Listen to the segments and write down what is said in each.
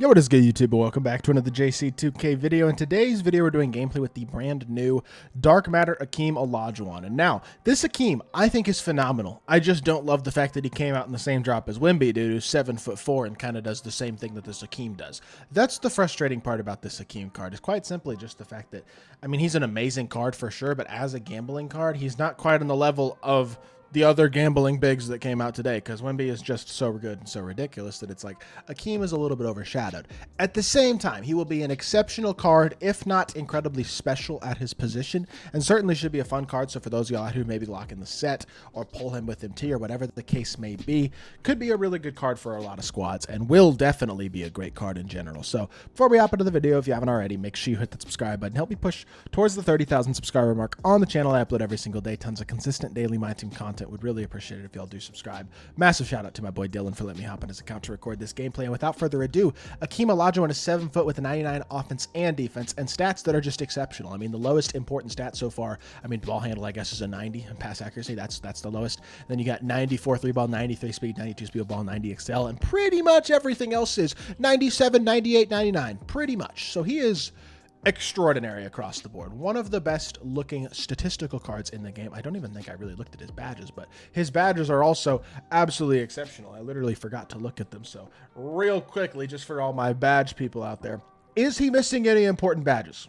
Yo, what is good, YouTube? Welcome back to another JC2K video. In today's video, we're doing gameplay with the brand new Dark Matter HAKEEM OLAJUWON. And now, this HAKEEM, I think, is phenomenal. I just don't love the fact that he came out in the same drop as Wimby, dude, who's 7'4" and kind of does the same thing that this HAKEEM does. That's the frustrating part about this HAKEEM card, is quite simply just the fact that, I mean, he's an amazing card for sure, but as a gambling card, he's not quite on the level of the other gambling bigs that came out today, because Wimby is just so good and so ridiculous that it's like HAKEEM is a little bit overshadowed. At the same time, he will be an exceptional card, if not incredibly special at his position, and certainly should be a fun card. So for those of y'all who maybe lock in the set or pull him with MT or whatever the case may be, could be a really good card for a lot of squads and will definitely be a great card in general. So before we hop into the video, if you haven't already, make sure you hit that subscribe button. Help me push towards the 30,000 subscriber mark on the channel. I upload every single day, tons of consistent daily MyTEAM content. Would really appreciate it if y'all do subscribe. Massive shout out to my boy Dylan for letting me hop on his account to record this gameplay. And without further ado, HAKEEM OLAJUWON is 7 foot with a 99 offense and defense, and stats that are just exceptional. I mean, the lowest important stat so far, I mean, ball handle, I guess, is a 90, and pass accuracy, that's the lowest. Then you got 94 3 ball, 93 speed, 92 speed ball, 90 excel, and pretty much everything else is 97, 98, 99, pretty much. So he is extraordinary across the board. One of the best looking statistical cards in the game. I don't even think I really looked at his badges, but his badges are also absolutely exceptional. I literally forgot to look at them. So real quickly, just for all my badge people out there, is he missing any important badges?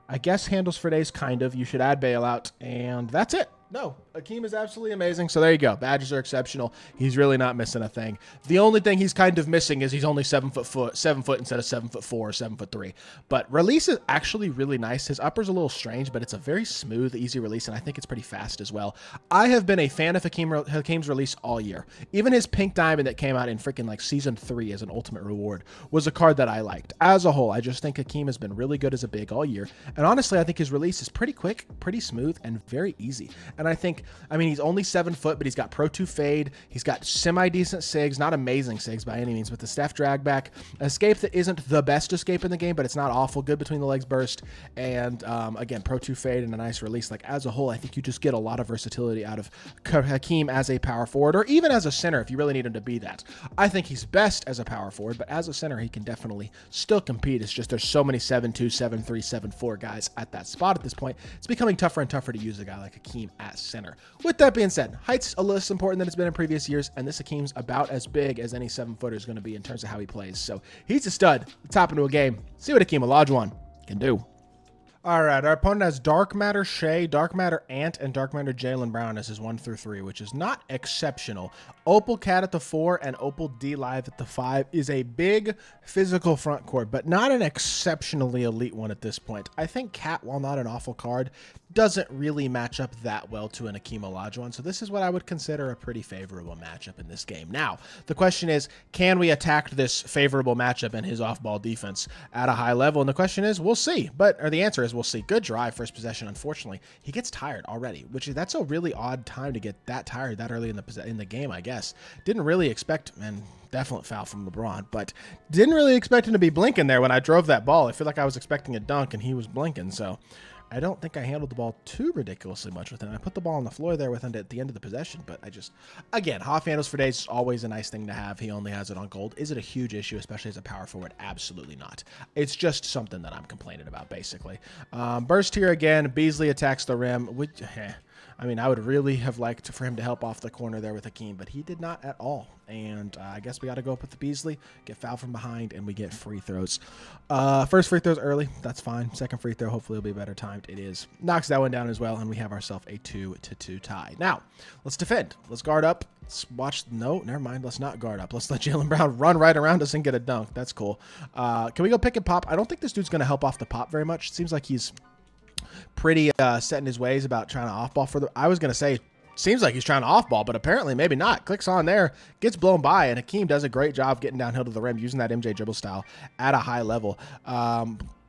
I guess handles for days, kind of. You should add bailout, and that's it. No, HAKEEM is absolutely amazing. So there you go. Badges are exceptional. He's really not missing a thing. The only thing he's kind of missing is he's only 7 foot instead of 7'4" or 7'3". But release is actually really nice. His upper's a little strange, but it's a very smooth, easy release, and I think it's pretty fast as well. I have been a fan of HAKEEM's release all year. Even his Pink Diamond that came out in freaking like Season 3 as an ultimate reward was a card that I liked. As a whole, I just think HAKEEM has been really good as a big all year. And honestly, I think his release is pretty quick, pretty smooth, and very easy. And I think, I mean, he's only 7 foot, but he's got Pro 2 Fade. He's got semi-decent SIGs, not amazing SIGs by any means, but the Steph drag back. Escape that isn't the best escape in the game, but it's not awful. Good between the legs burst. And again, Pro 2 Fade and a nice release. Like, as a whole, I think you just get a lot of versatility out of HAKEEM as a power forward, or even as a center if you really need him to be that. I think he's best as a power forward, but as a center, he can definitely still compete. It's just there's so many 7'2", 7'3", 7'4" guys at that spot at this point. It's becoming tougher and tougher to use a guy like HAKEEM at center. With that being said, height's a less important than it's been in previous years, and this HAKEEM's about as big as any 7-footer is going to be in terms of how he plays. So he's a stud. Let's hop into a game. See what HAKEEM OLAJUWON can do. All right, our opponent has Dark Matter Shea, Dark Matter Ant, and Dark Matter Jalen Brown as his 1 through 3, which is not exceptional. Opal Cat at the 4 and Opal D Live at the 5 is a big physical front court, but not an exceptionally elite one at this point. I think Cat, while not an awful card, doesn't really match up that well to an HAKEEM OLAJUWON, so this is what I would consider a pretty favorable matchup in this game. Now, the question is, can we attack this favorable matchup and his off-ball defense at a high level? And the question is, we'll see. Or the answer is, we'll see. Good drive, first possession. Unfortunately, he gets tired already, that's a really odd time to get that tired that early in the game, I guess. Didn't really expect, and definite foul from LeBron, but didn't really expect him to be blinking there when I drove that ball. I feel like I was expecting a dunk, and he was blinking, so I don't think I handled the ball too ridiculously much with him. I put the ball on the floor there with him at the end of the possession, but again, half handles for days is always a nice thing to have. He only has it on gold. Is it a huge issue, especially as a power forward? Absolutely not. It's just something that I'm complaining about, basically. Burst here again. Beasley attacks the rim. I mean, I would really have liked for him to help off the corner there with HAKEEM, but he did not at all. And I guess we got to go up with the Beasley, get fouled from behind, and we get free throws. First free throw's early. That's fine. Second free throw, hopefully, will be better timed. It is. Knocks that one down as well, and we have ourselves a 2-2 tie. Now, let's defend. Let's guard up. Let's watch. No, never mind. Let's not guard up. Let's let Jalen Brown run right around us and get a dunk. That's cool. Can we go pick and pop? I don't think this dude's going to help off the pop very much. It seems like he's pretty set in his ways about trying to off-ball for the... I was going to say, seems like he's trying to off-ball, but apparently maybe not. Clicks on there, gets blown by, and HAKEEM does a great job getting downhill to the rim, using that MJ dribble style at a high level.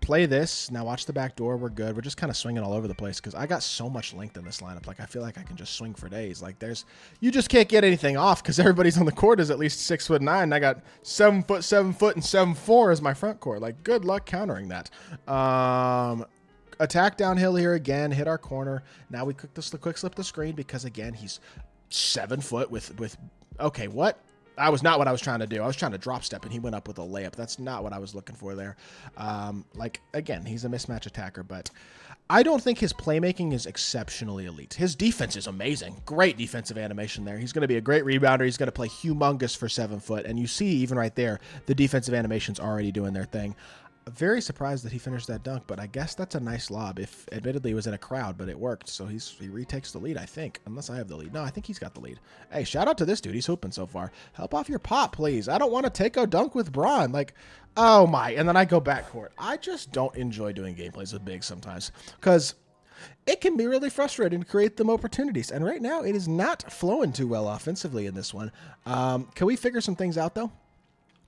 Play this. Now watch the back door. We're good. We're just kind of swinging all over the place because I got so much length in this lineup. Like, I feel like I can just swing for days. Like, you just can't get anything off because everybody's on the court is at least 6'9". I got 7 foot, 7 foot, and 7'4" as my front court. Like, good luck countering that. Attack downhill here again, hit our corner. Now we quick slip the screen because, again, he's 7 foot with okay, what? That was not what I was trying to do. I was trying to drop step, and he went up with a layup. That's not what I was looking for there. Like, again, he's a mismatch attacker, but I don't think his playmaking is exceptionally elite. His defense is amazing. Great defensive animation there. He's going to be a great rebounder. He's going to play humongous for 7 foot. And you see, even right there, the defensive animation's already doing their thing. Very surprised that he finished that dunk, but I guess that's a nice lob. If admittedly it was in a crowd, but it worked. So he retakes the lead, I think, unless I have the lead. No, I think he's got the lead. Hey, shout out to this dude. He's hooping so far. Help off your pop, please. I don't want to take a dunk with Braun. Like, oh my. And then I go backcourt. I just don't enjoy doing gameplays with bigs sometimes because it can be really frustrating to create them opportunities. And right now it is not flowing too well offensively in this one. Can we figure some things out though?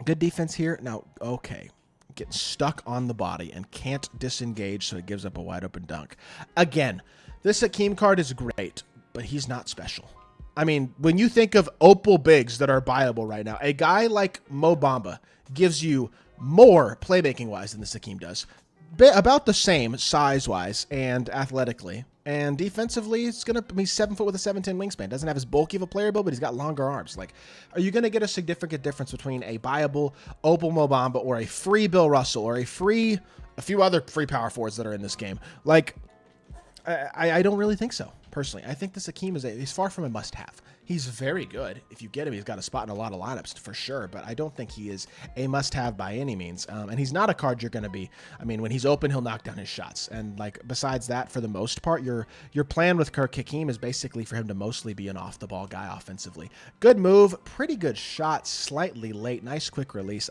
Good defense here. Now, okay. Getting stuck on the body and can't disengage, so it gives up a wide open dunk. Again, this HAKEEM card is great, but he's not special. I mean, when you think of Opal bigs that are buyable right now, a guy like Mo Bamba gives you more playmaking-wise than this HAKEEM does. About the same size-wise and athletically. And defensively, it's going to be 7 foot with a 7'10 wingspan. Doesn't have as bulky of a player build, but he's got longer arms. Like, are you going to get a significant difference between a buyable Opal Mo Bamba or a free Bill Russell or a few other free power forwards that are in this game? Like, I don't really think so, personally. I think this HAKEEM he's far from a must-have. He's very good. If you get him, he's got a spot in a lot of lineups for sure, but I don't think he is a must-have by any means. And he's not a card you're going to be, I mean, when he's open, he'll knock down his shots. And like, besides that, for the most part, your plan with HAKEEM is basically for him to mostly be an off-the-ball guy offensively. Good move, pretty good shot, slightly late, nice quick release.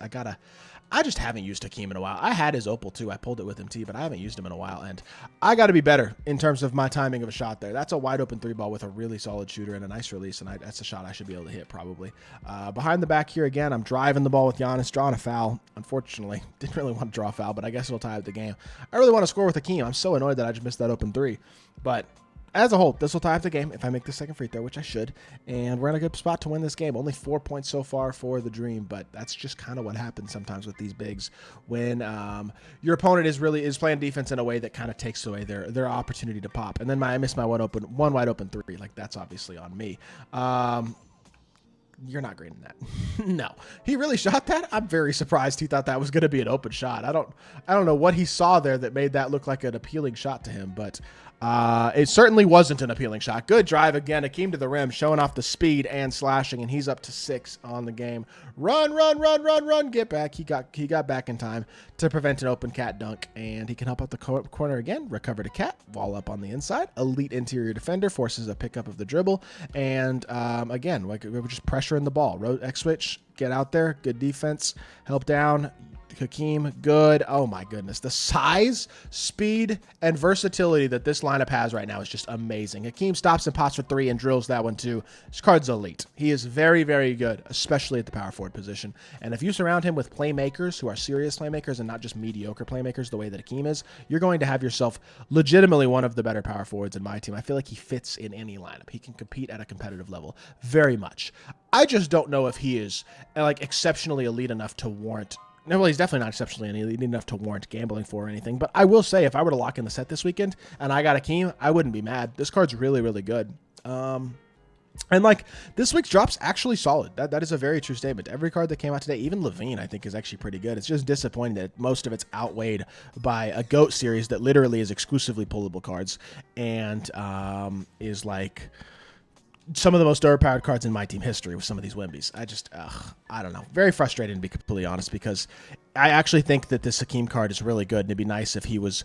I just haven't used HAKEEM in a while. I had his Opal too. I pulled it with him too, but I haven't used him in a while. And I got to be better in terms of my timing of a shot there. That's a wide open 3-ball with a really solid shooter and a nice release. And that's a shot I should be able to hit probably. Behind the back here again, I'm driving the ball with Giannis, drawing a foul. Unfortunately, didn't really want to draw a foul, but I guess it'll tie up the game. I really want to score with HAKEEM. I'm so annoyed that I just missed that open 3. But as a whole, this will tie up the game if I make the second free throw, which I should. And we're in a good spot to win this game. Only 4 points so far for the Dream, but that's just kind of what happens sometimes with these bigs when your opponent is playing defense in a way that kind of takes away their opportunity to pop. And then I missed my one wide open 3. Like, that's obviously on me. You're not grading that. No, he really shot that. I'm very surprised he thought that was going to be an open shot. I don't know what he saw there that made that look like an appealing shot to him, but it certainly wasn't an appealing shot. Good drive again. HAKEEM to the rim, showing off the speed and slashing, and he's up to 6 on the game. Run, run, run, run, run. Get back. He got back in time to prevent an open cat dunk, and he can help out the corner again. Recover to cat. Ball up on the inside. Elite interior defender. Forces a pickup of the dribble, and again, like, we're just pressuring the ball. X switch. Get out there. Good defense. Help down. HAKEEM, good. Oh my goodness. The size, speed, and versatility that this lineup has right now is just amazing. HAKEEM stops and pots for 3 and drills that one too. This card's elite. He is very, very good, especially at the power forward position. And if you surround him with playmakers who are serious playmakers and not just mediocre playmakers the way that HAKEEM is, you're going to have yourself legitimately one of the better power forwards in my team. I feel like he fits in any lineup. He can compete at a competitive level very much. I just don't know if he is like exceptionally elite enough to warrant. No, well, he's definitely not exceptionally elite enough to warrant gambling for or anything. But I will say, if I were to lock in the set this weekend and I got HAKEEM, I wouldn't be mad. This card's really, really good. And like, this week's drop's actually solid. That is a very true statement. Every card that came out today, even Levine, I think, is actually pretty good. It's just disappointing that most of it's outweighed by a GOAT series that literally is exclusively pullable cards and is like some of the most overpowered cards in my team history with some of these Wimbies. I don't know. Very frustrating, to be completely honest, because I actually think that this HAKEEM card is really good, and it'd be nice if he was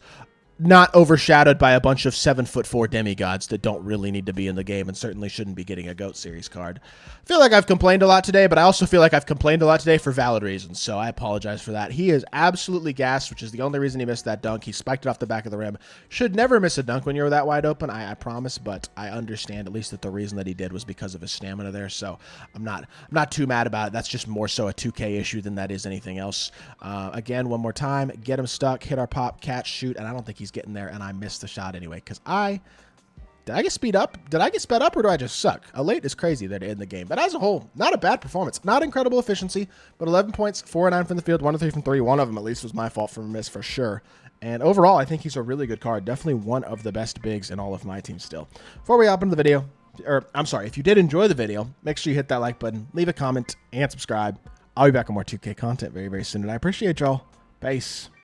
not overshadowed by a bunch of 7'4" demigods that don't really need to be in the game and certainly shouldn't be getting a GOAT series card. I feel like I've complained a lot today, but I also feel like I've complained a lot today for valid reasons, so I apologize for that. He is absolutely gassed, which is the only reason he missed that dunk. He spiked it off the back of the rim. Should never miss a dunk when you're that wide open, I promise, but I understand at least that the reason that he did was because of his stamina there, so I'm not too mad about it. That's just more so a 2K issue than that is anything else. Again, one more time, get him stuck, hit our pop, catch, shoot, and I don't think he's getting there, and I missed the shot anyway because did I get speed up? Did I get sped up, or do I just suck? A late is crazy that in the game, but as a whole, not a bad performance. Not incredible efficiency, but 11 points, 4 and 9 from the field, 1 of 3 from 3. One of them at least was my fault from a miss for sure. And overall, I think he's a really good card. Definitely one of the best bigs in all of my team still. Before we hop into the video, or I'm sorry, if you did enjoy the video, make sure you hit that like button, leave a comment, and subscribe. I'll be back on more 2K content very, very soon, and I appreciate y'all. Peace.